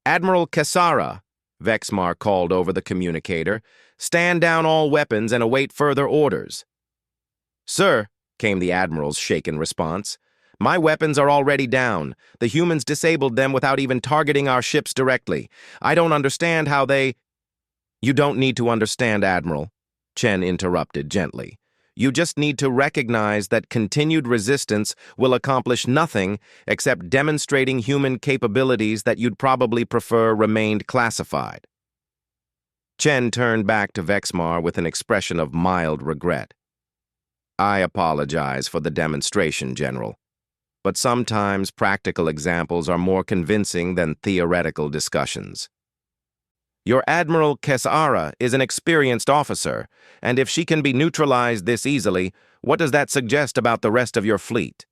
Admiral Kesara, Vexmar called over the communicator, stand down all weapons and await further orders. Sir, came the Admiral's shaken response, my weapons are already down. The humans disabled them without even targeting our ships directly. I don't understand how they... You don't need to understand, Admiral, Chen interrupted gently. You just need to recognize that continued resistance will accomplish nothing except demonstrating human capabilities that you'd probably prefer remained classified. Chen turned back to Vexmar with an expression of mild regret. I apologize for the demonstration, General, but sometimes practical examples are more convincing than theoretical discussions. Your Admiral Kesara is an experienced officer, and if she can be neutralized this easily, what does that suggest about the rest of your fleet?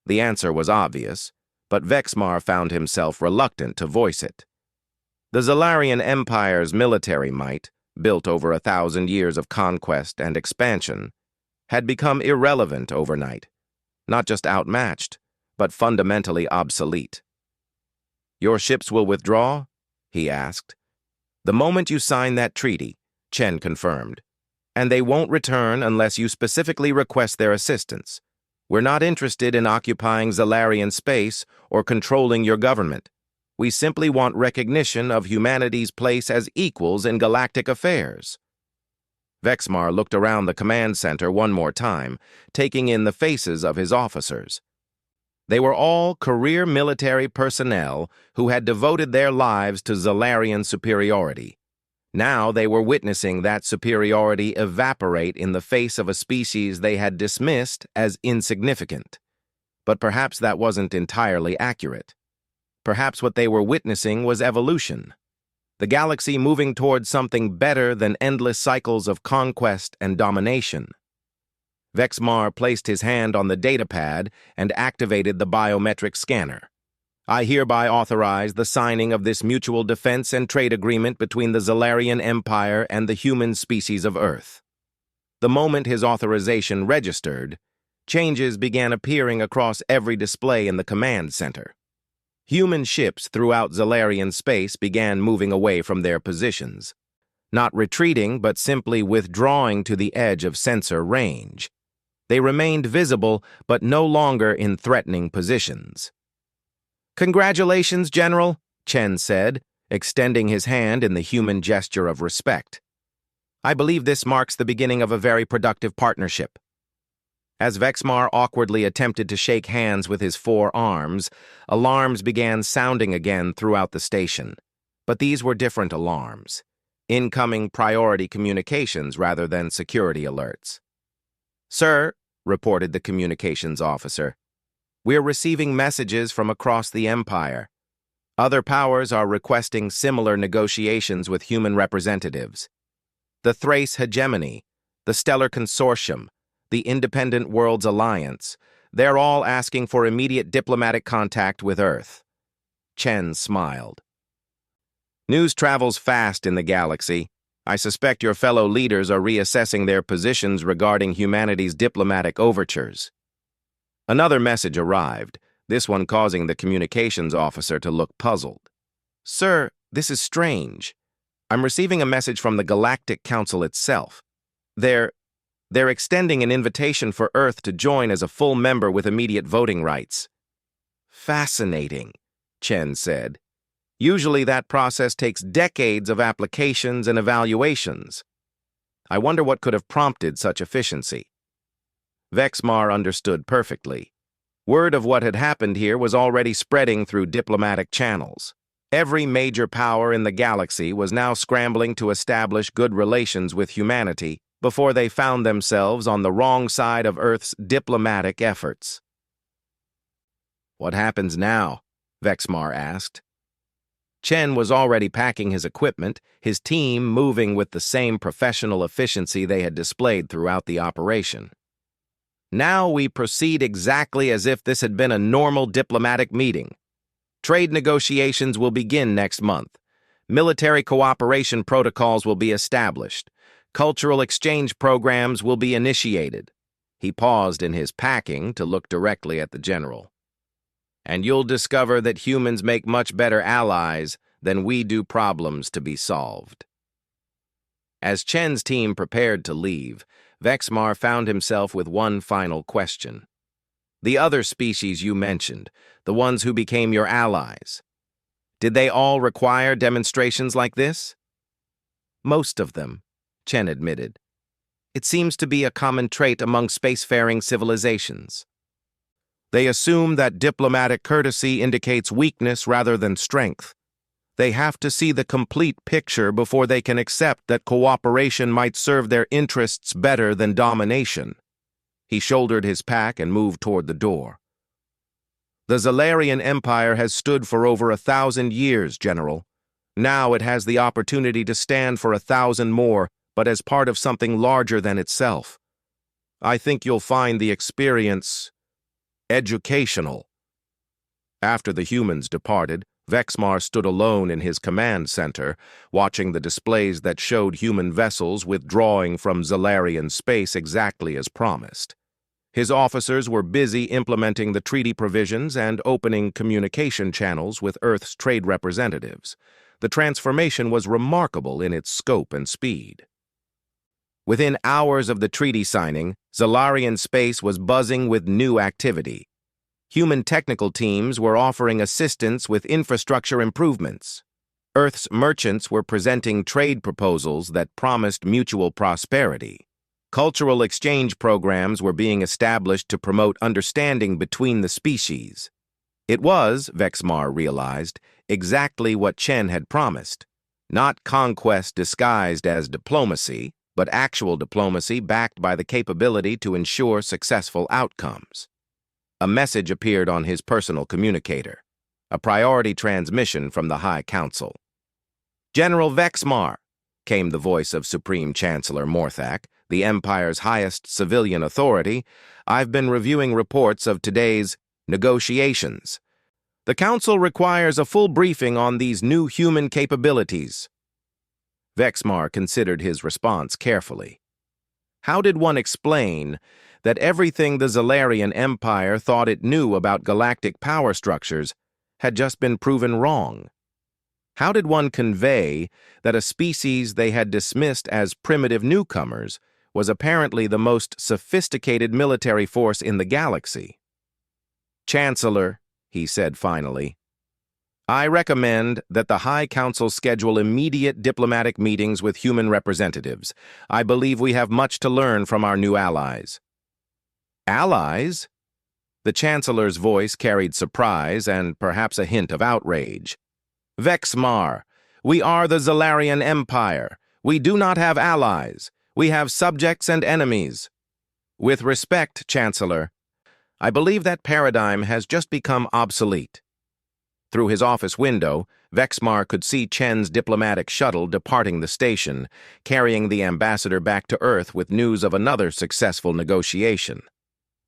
The answer was obvious, but Vexmar found himself reluctant to voice it. The Zalarian Empire's military might, built over 1,000 years of conquest and expansion, had become irrelevant overnight, not just outmatched, but fundamentally obsolete. Your ships will withdraw? He asked. The moment you sign that treaty, Chen confirmed, and they won't return unless you specifically request their assistance. We're not interested in occupying Zalarian space or controlling your government. We simply want recognition of humanity's place as equals in galactic affairs. Vexmar looked around the command center one more time, taking in the faces of his officers. They were all career military personnel who had devoted their lives to Zalarian superiority. Now they were witnessing that superiority evaporate in the face of a species they had dismissed as insignificant. But perhaps that wasn't entirely accurate. Perhaps what they were witnessing was evolution. The galaxy moving towards something better than endless cycles of conquest and domination. Vexmar placed his hand on the datapad and activated the biometric scanner. I hereby authorize the signing of this mutual defense and trade agreement between the Zalarian Empire and the human species of Earth. The moment his authorization registered, changes began appearing across every display in the command center. Human ships throughout Zalarian space began moving away from their positions, not retreating but simply withdrawing to the edge of sensor range. They remained visible, but no longer in threatening positions. Congratulations, General, Chen said, extending his hand in the human gesture of respect. I believe this marks the beginning of a very productive partnership. As Vexmar awkwardly attempted to shake hands with his 4 arms, alarms began sounding again throughout the station. But these were different alarms. Incoming priority communications rather than security alerts. Sir, reported the communications officer, we're receiving messages from across the Empire. Other powers are requesting similar negotiations with human representatives. The Thrace Hegemony, the Stellar Consortium, the Independent Worlds Alliance, they're all asking for immediate diplomatic contact with Earth. Chen smiled. News travels fast in the galaxy. I suspect your fellow leaders are reassessing their positions regarding humanity's diplomatic overtures. Another message arrived, this one causing the communications officer to look puzzled. Sir, this is strange. I'm receiving a message from the Galactic Council itself. They're extending an invitation for Earth to join as a full member with immediate voting rights. Fascinating, Chen said. Usually that process takes decades of applications and evaluations. I wonder what could have prompted such efficiency. Vexmar understood perfectly. Word of what had happened here was already spreading through diplomatic channels. Every major power in the galaxy was now scrambling to establish good relations with humanity before they found themselves on the wrong side of Earth's diplomatic efforts. What happens now? Vexmar asked. Chen was already packing his equipment, his team moving with the same professional efficiency they had displayed throughout the operation. Now we proceed exactly as if this had been a normal diplomatic meeting. Trade negotiations will begin next month. Military cooperation protocols will be established. Cultural exchange programs will be initiated. He paused in his packing to look directly at the general. And you'll discover that humans make much better allies than we do problems to be solved. As Chen's team prepared to leave, Vexmar found himself with one final question. The other species you mentioned, the ones who became your allies, did they all require demonstrations like this? Most of them, Chen admitted. It seems to be a common trait among spacefaring civilizations. They assume that diplomatic courtesy indicates weakness rather than strength. They have to see the complete picture before they can accept that cooperation might serve their interests better than domination. He shouldered his pack and moved toward the door. The Zalarian Empire has stood for over 1,000 years, General. Now it has the opportunity to stand for 1,000 more, but as part of something larger than itself. I think you'll find the experience educational. After the humans departed, Vexmar stood alone in his command center, watching the displays that showed human vessels withdrawing from Zalarian space exactly as promised. His officers were busy implementing the treaty provisions and opening communication channels with Earth's trade representatives. The transformation was remarkable in its scope and speed. Within hours of the treaty signing, Zalarian space was buzzing with new activity. Human technical teams were offering assistance with infrastructure improvements. Earth's merchants were presenting trade proposals that promised mutual prosperity. Cultural exchange programs were being established to promote understanding between the species. It was, Vexmar realized, exactly what Chen had promised. Not conquest disguised as diplomacy, but actual diplomacy backed by the capability to ensure successful outcomes. A message appeared on his personal communicator, a priority transmission from the High Council. General Vexmar, came the voice of Supreme Chancellor Morthak, the Empire's highest civilian authority. I've been reviewing reports of today's negotiations. The Council requires a full briefing on these new human capabilities. Vexmar considered his response carefully. How did one explain that everything the Zalarian Empire thought it knew about galactic power structures had just been proven wrong? How did one convey that a species they had dismissed as primitive newcomers was apparently the most sophisticated military force in the galaxy? Chancellor, he said finally, I recommend that the High Council schedule immediate diplomatic meetings with human representatives. I believe we have much to learn from our new allies. Allies? The Chancellor's voice carried surprise and perhaps a hint of outrage. Vexmar, we are the Zalarian Empire. We do not have allies. We have subjects and enemies. With respect, Chancellor, I believe that paradigm has just become obsolete. Through his office window, Vexmar could see Chen's diplomatic shuttle departing the station, carrying the ambassador back to Earth with news of another successful negotiation.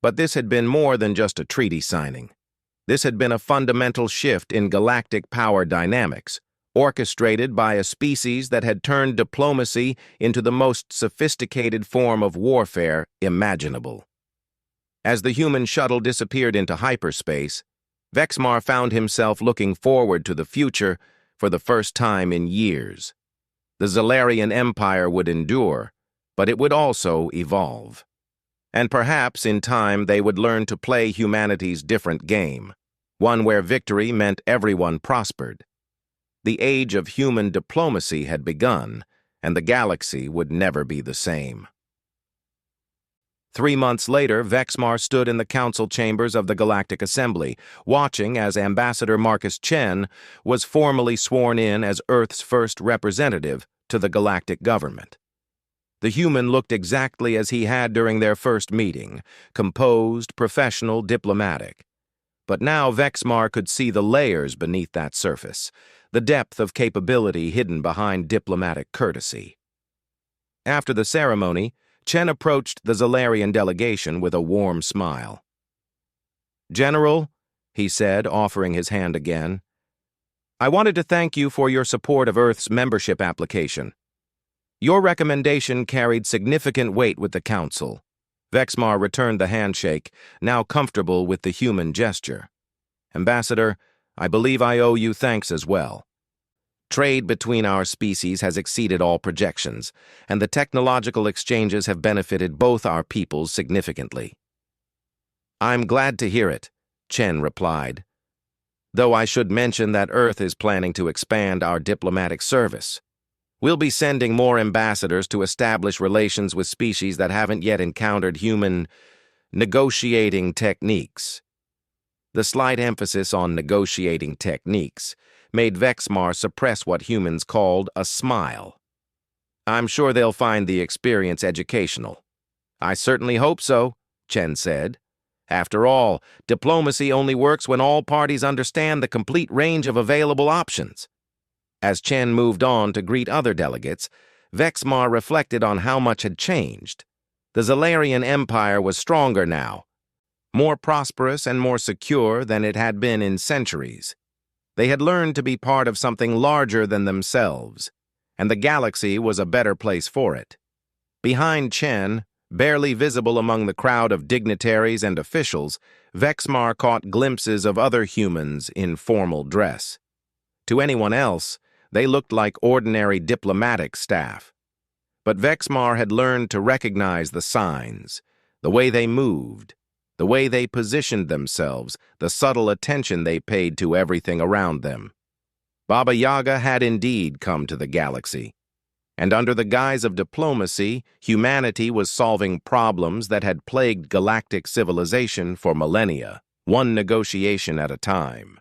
But this had been more than just a treaty signing. This had been a fundamental shift in galactic power dynamics, orchestrated by a species that had turned diplomacy into the most sophisticated form of warfare imaginable. As the human shuttle disappeared into hyperspace, Vexmar found himself looking forward to the future for the first time in years. The Zalarian Empire would endure, but it would also evolve. And perhaps in time they would learn to play humanity's different game, one where victory meant everyone prospered. The age of human diplomacy had begun, and the galaxy would never be the same. 3 months later, Vexmar stood in the council chambers of the Galactic Assembly, watching as Ambassador Marcus Chen was formally sworn in as Earth's first representative to the galactic government. The human looked exactly as he had during their first meeting, composed, professional, diplomatic. But now Vexmar could see the layers beneath that surface, the depth of capability hidden behind diplomatic courtesy. After the ceremony, Chen approached the Zalarian delegation with a warm smile. "General," he said, offering his hand again, "I wanted to thank you for your support of Earth's membership application. Your recommendation carried significant weight with the Council." Vexmar returned the handshake, now comfortable with the human gesture. "Ambassador, I believe I owe you thanks as well. Trade between our species has exceeded all projections, and the technological exchanges have benefited both our peoples significantly." "I'm glad to hear it," Chen replied. "Though I should mention that Earth is planning to expand our diplomatic service. We'll be sending more ambassadors to establish relations with species that haven't yet encountered human negotiating techniques." The slight emphasis on negotiating techniques made Vexmar suppress what humans called a smile. "I'm sure they'll find the experience educational." "I certainly hope so," Chen said. "After all, diplomacy only works when all parties understand the complete range of available options." As Chen moved on to greet other delegates, Vexmar reflected on how much had changed. The Zalarian Empire was stronger now, more prosperous and more secure than it had been in centuries. They had learned to be part of something larger than themselves, and the galaxy was a better place for it. Behind Chen, barely visible among the crowd of dignitaries and officials, Vexmar caught glimpses of other humans in formal dress. To anyone else, they looked like ordinary diplomatic staff. But Vexmar had learned to recognize the signs, the way they moved, the way they positioned themselves, the subtle attention they paid to everything around them. Baba Yaga had indeed come to the galaxy, and under the guise of diplomacy, humanity was solving problems that had plagued galactic civilization for millennia, one negotiation at a time.